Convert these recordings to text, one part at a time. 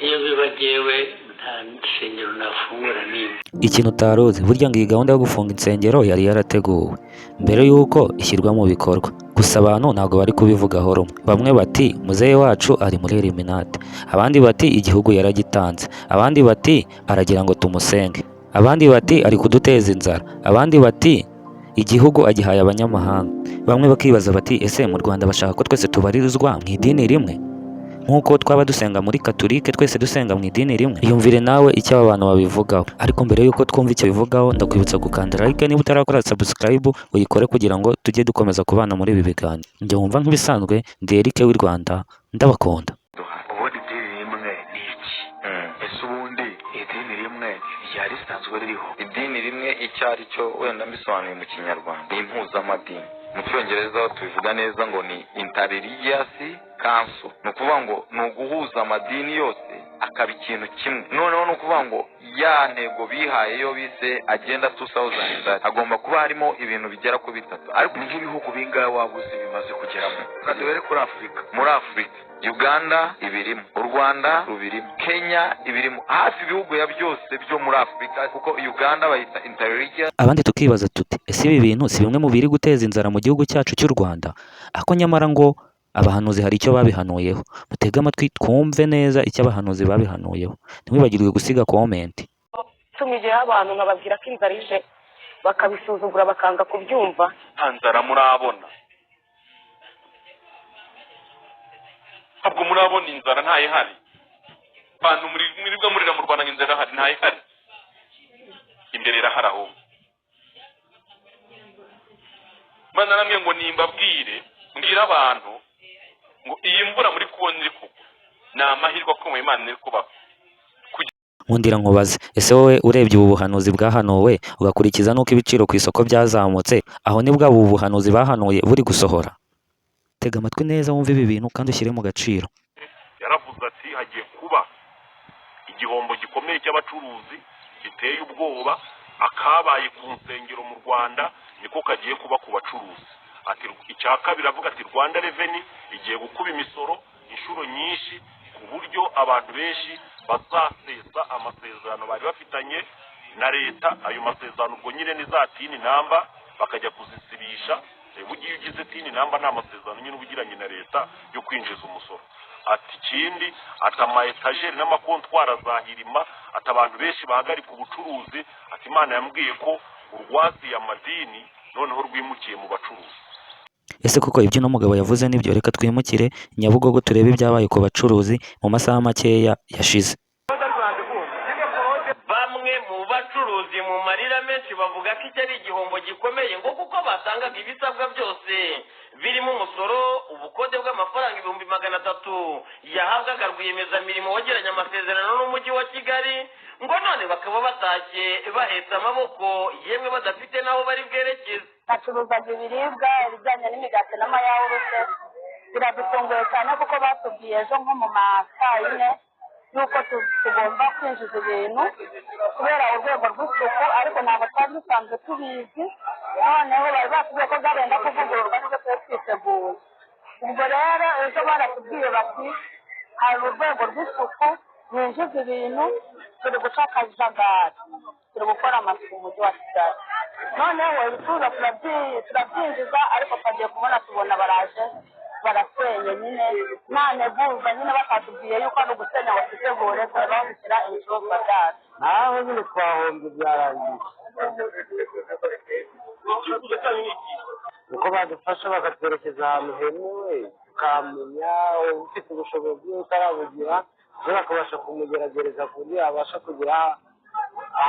iyo bibagiwe nta nsengero nafungura n'imwe. Ikintu utaruzi burya ngo iyi gahunda yo gufunga insengero yari yarateguwe mbere y'uko ishyirwa mu bikorwa, gusa abantu ntabwo bari kubivugaho rumwe. Bamwe bati muzehe wacu ari muri Illuminati, abandi bati igihugu yaragitanze, abandi bati aragira ngo tumusenge, abandi bati ari kuduteza inzara, abandi bati igihugu agihaye abanyamahanga. Bamwe bakibaza bati ese mu Rwanda bashaka ko twese tubarizwa mu idini rimwe nk'uko twaba dusenga muri Katolike twese dusenga mu idini rimwe? Iyumvire nawe icyo aba bantu babivugaho. Ariko mbere y'uko twumva icyo bivugaho, ndakwibutsa gukanda like niba utarakora subscribe uyikore kugira ngo tujye dukomeza kubana muri ibi biganiro. Njye wumva nk'ibisanzwe ndi Eric w'i Rwanda, ndabakunda. Ubundi idini rimwe ni iki? Ese ubundi idini rimwe ryari risanzwe ririho? Idini rimwe icyo ari cyo wenda mbisobanuye mu Kinyarwanda ni impuzamadini. Mu Cyongereza tubivuga neza ngo ni interreligious council. Ni ukuvuga ngo ni uguhuza amadini yose akaba ikintu kimwe. Noneho ni ukuvuga ngo ya ntego bihaye yo bise agenda 2030 agomba kuba harimo ibintu bigera ku bitatu. Ariko nk'ibihugu bingahe wabuze bimaze kugeramo? Kadubere kuri Afurika. Muri Afurika Uganda ibirimo, u Rwanda rubirimo, Kenya ibirimo, hafi ibihugu ya byose byo muri Afurika, kuko Uganda bayita interreligious. Abandi tukibaza tuti ese ibi bintu si bimwe mu biri guteza inzara mu gihugu cyacu cy'u Rwanda? Ako nyamara ngo abahanuzi hari icyo babihanuyeho. Mutege amatwi twumve neza icyo abahanuzi babihanuyeho. Ntimwibagirwe gusiga comment. Tumijeho abantu nkababwira ko inzara ije bakabisuzugura bakanga kubyumva. Nzara murabona? Ntabwo murabona inzara ntayihari. Abantu mwiribwa murira mu Rwanda inzara hari ntayihari. Imbere irahari aho. Mana namwe ngo nimbabwire mbwira abantu ngo iyi mvura muri kubona iri kugwa ni amahirwe akomeye Imana iri kubaho. Nkundira nkubaze, ese wowe urebye ubu buhanuzi bwahanuwe ugakurikiza nuko ibiciro ku isoko byazamutse, aho ni bwa ubu buhanuzi bahanuye buri gusohora? Tega amatwi neza wumve ibi bintu kandi ushyire mu gaciro. Yaravuze ati hagiye kuba igihombo gikomeye cy'abacuruzi giteye ubwoba, akabaye ku nsengero mu Rwanda niko kagiye kuba ku bacuruzi. Ati icya kabiri avuga ati Rwanda Revenue igiye gukuba imisoro inshuro nyinshi ku buryo abantu benshi bazasesa amasezerano bari bafitanye na leta. Ayo masezerano ubwo nyine ni za tini namba bakajya kuzisibisha. Bugiye ugize tini namba nta masezerano nyine ubugiranye na leta yo kwinjiza umusoro. Ati ikindi ati ama etajeri n'amakontwara azahirima, ati abantu benshi bahagarika ubucuruzi. Ati Imana yambwiye ko urwaziye amadini noneho rwimukiye mu bacuruzi. Ese koko ibyo uno mugabo yavuze nibyo? Reka twimukire Nyabugogo turebe ibyabaye ku bacuruzi mu masaha makeya yashize. Bamwe mu bacuruzi mu marira menshi bavuga ko iki ari igihombo gikomeye ngo kuko basangaga ibisabwa byose birimo umusoro, ubukode bw'amafaranga 300,000 yahabwaga rwiyemezamirimo wagiranye amasezerano n'umujyi wa Kigali, ngo none bakaba batashye bahetse amaboko yemwe badafite naho bari bwerekeze. Bacuruzaga ibiribwa ibijyanye n'imigati n'amayawurute. Biradutunguye cyane kuko batubwiye ejo nko mu masaa 4 yuko tugomba kwinjiza ibintu kubera urwego rw'isuku, ariko ntabwo twari dusanzwe tubizi. Noneho bari batubwiye ko zarenda kuvugururwa nibwo twari twiteguye. Ubwo rero ejo baratubwiye bati hari urwego rw'isuku binjiza ibintu, turi guca akajagari, turi gukora amasuku mu mujyi wa Kigali. Noneho ibicuruzwa turabyinjiza ariko twagiye kubona tubona baraje barasenye nyine nane buza nyine bakatubwiye yuko ari ugusenya ngo twitegure kureba aho dushyira ibicuruzwa byacu. Naho nyine twahombye byarangiye. Uko badufasha bakatwerekeza ahantu hemewe tukamenya ufite ubushobozi utarabugira, bakabasha kumugeragereza ku buryo yabasha kugira aho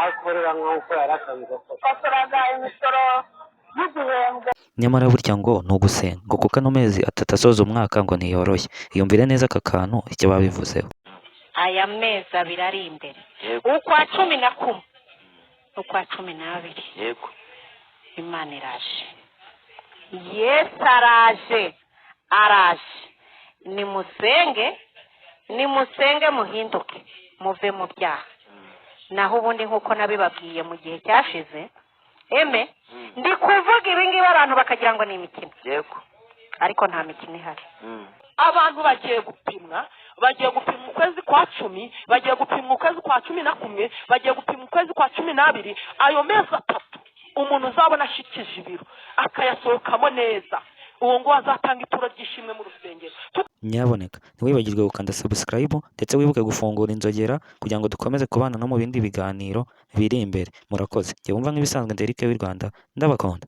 akorera nk'uko yari asanzwe akora. Twakoraga imisoro y'igihembwe. Nyamara burya ngo ni ugusenga ngo kuko ano mezi 3 asoza umwaka ngo ntiyoroshye. Iyumvire neza aka kantu icyo babivuzeho. Aya mezi abiri ari imbere, ukwa 11 ukwa 12. Yego Imana iraje, Yesu araje. Nimusenge muhinduke muve mu byaha. Naho ubundi nk'uko nabibabwiye mu gihe cyashize, ndi kuvuga ibingibi abantu bakagira ngo ni imikino. yego Ariko nta mikino ihari. Abantu bagiye gupimwa bagiye gupima ukwezi kwa 10, bagiye gupima ukwezi kwa 11, bagiye gupima ukwezi kwa 12. Ayo mezi 3 umuntu uzabona ashikije ibiro akayasohokamo neza, uwo ngo azatanga ituro ry'ishimwe mu rusengero. Nyaboneka ntiwibagirwe gukanda subscribe ndetse wibuke gufungura inzogera kugira ngo dukomeze kubana no mu bindi biganiro biri imbere. Murakoze. Jye wumva nk'ibisanzwe Derike w'i Rwanda, ndabakunda.